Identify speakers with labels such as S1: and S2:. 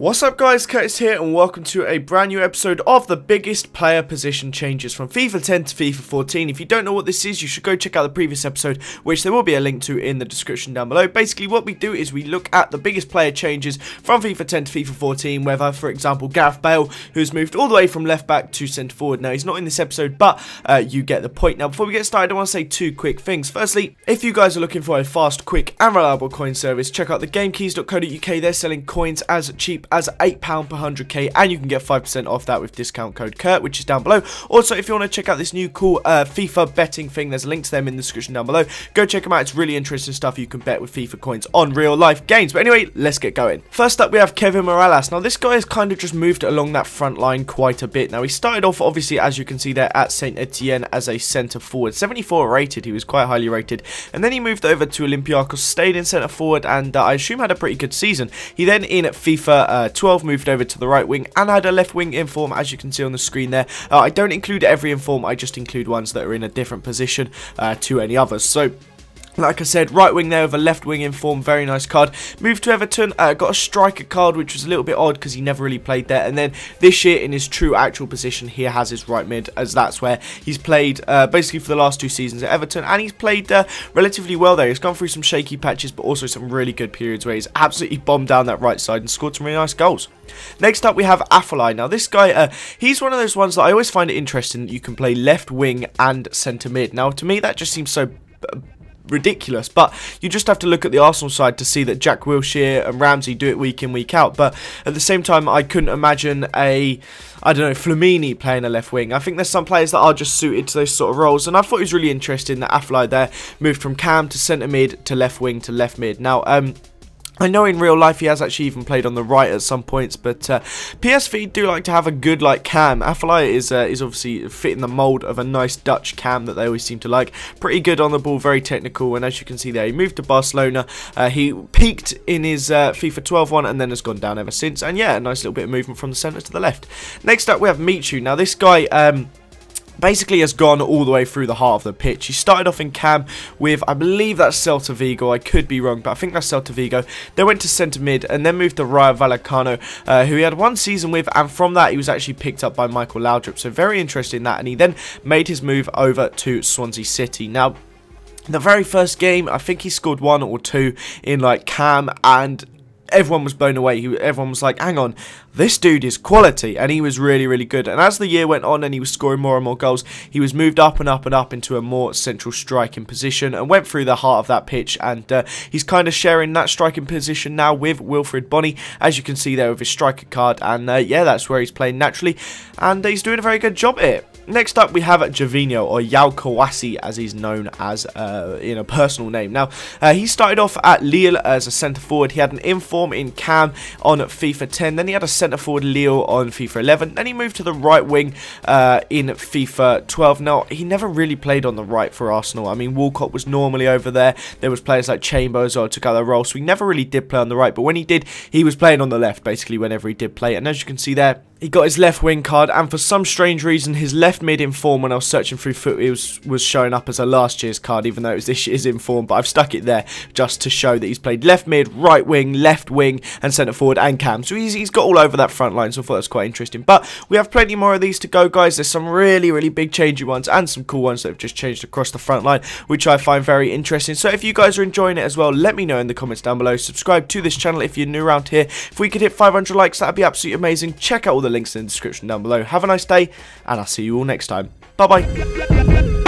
S1: What's up guys, Curtis here and welcome to a brand new episode of the biggest player position changes from FIFA 10 to FIFA 14. If you don't know what this is, you should go check out the previous episode, which there will be a link to in the description down below. Basically what we do is we look at the biggest player changes from FIFA 10 to FIFA 14, whether for example Gareth Bale, who's moved all the way from left back to centre forward. Now he's not in this episode, but you get the point. Now before we get started, I want to say two quick things. Firstly, if you guys are looking for a fast, quick and reliable coin service, check out the gamekeys.co.uk. They're selling coins as cheap as £8 per 100k, and you can get 5% off that with discount code Kurt, which is down below. Also, if you want to check out this new cool FIFA betting thing, there's a link to them in the description down below. Go check them out. It's really interesting stuff. You can bet with FIFA coins on real life games. But anyway, let's get going. First up, we have Kevin Morales. Now this guy has kind of just moved along that front line quite a bit. Now he started off, obviously, as you can see there, at Saint Etienne as a centre forward, 74 rated. He was quite highly rated, and then he moved over to Olympiacos, stayed in centre forward, and I assume had a pretty good season. He then in FIFA 12 moved over to the right wing and had a left wing inform, as you can see on the screen there. I don't include every inform, I just include ones that are in a different position to any others. So like I said, right wing there with a left wing inform, very nice card. Moved to Everton, got a striker card, which was a little bit odd because he never really played there. And then this year, in his true actual position, he has his right mid, as that's where he's played basically for the last 2 seasons at Everton. And he's played relatively well there. He's gone through some shaky patches, but also some really good periods where he's absolutely bombed down that right side and scored some really nice goals. Next up, we have Afellay. Now this guy, he's one of those ones that I always find it interesting that you can play left wing and centre mid. Now to me, that just seems so ridiculous, but you just have to look at the Arsenal side to see that Jack Wilshere and Ramsey do it week in, week out. But at the same time, I couldn't imagine I don't know, Flamini playing a left wing. I think there's some players that are just suited to those sort of roles, and I thought it was really interesting that Afellay there moved from cam to centre mid to left wing to left mid. Now I know in real life he has actually even played on the right at some points, but PSV do like to have a good cam. Afellay is obviously fitting the mould of a nice Dutch cam that they always seem to like. Pretty good on the ball, very technical, and as you can see there, he moved to Barcelona. He peaked in his FIFA 12 one and then has gone down ever since. And yeah, a nice little bit of movement from the centre to the left. Next up, we have Meetu. Now this guy basically has gone all the way through the heart of the pitch. He started off in cam with, I believe that's Celta Vigo, I could be wrong, but I think that's Celta Vigo. Then went to centre mid and then moved to Rayo Vallecano, who he had 1 season with, and from that he was actually picked up by Michael Laudrup, so very interesting in that. And he then made his move over to Swansea City. Now the very first game, I think he scored 1 or 2 in cam, and everyone was blown away. Everyone was like, hang on, this dude is quality, and he was really, really good. And as the year went on and he was scoring more and more goals, he was moved up and up and up into a more central striking position and went through the heart of that pitch. And he's kind of sharing that striking position now with Wilfried Bony, as you can see there with his striker card. And yeah, that's where he's playing naturally, and he's doing a very good job at it. Next up, we have Gervinho, or Yao Kawasi, as he's known as in a personal name. Now, he started off at Lille as a centre forward. He had an inform in cam on FIFA 10. Then he had a centre forward Lille on FIFA 11. Then he moved to the right wing in FIFA 12. Now, he never really played on the right for Arsenal. I mean, Walcott was normally over there. There was players like Chambers or took out the role, so he never really did play on the right. But when he did, he was playing on the left, basically, whenever he did play. And as you can see there, he got his left wing card, and for some strange reason, his left mid inform, when I was searching through foot, it was showing up as a last year's card, even though it was this year's inform. But I've stuck it there just to show that he's played left mid, right wing, left wing, and centre forward and cam. So he's got all over that front line, so I thought that was quite interesting. But we have plenty more of these to go, guys. There's some really, really big changey ones and some cool ones that have just changed across the front line, which I find very interesting. So if you guys are enjoying it as well, let me know in the comments down below. Subscribe to this channel if you're new around here. If we could hit 500 likes, that'd be absolutely amazing. Check out all the links in the description down below. Have a nice day, and I'll see you all next time. Bye bye.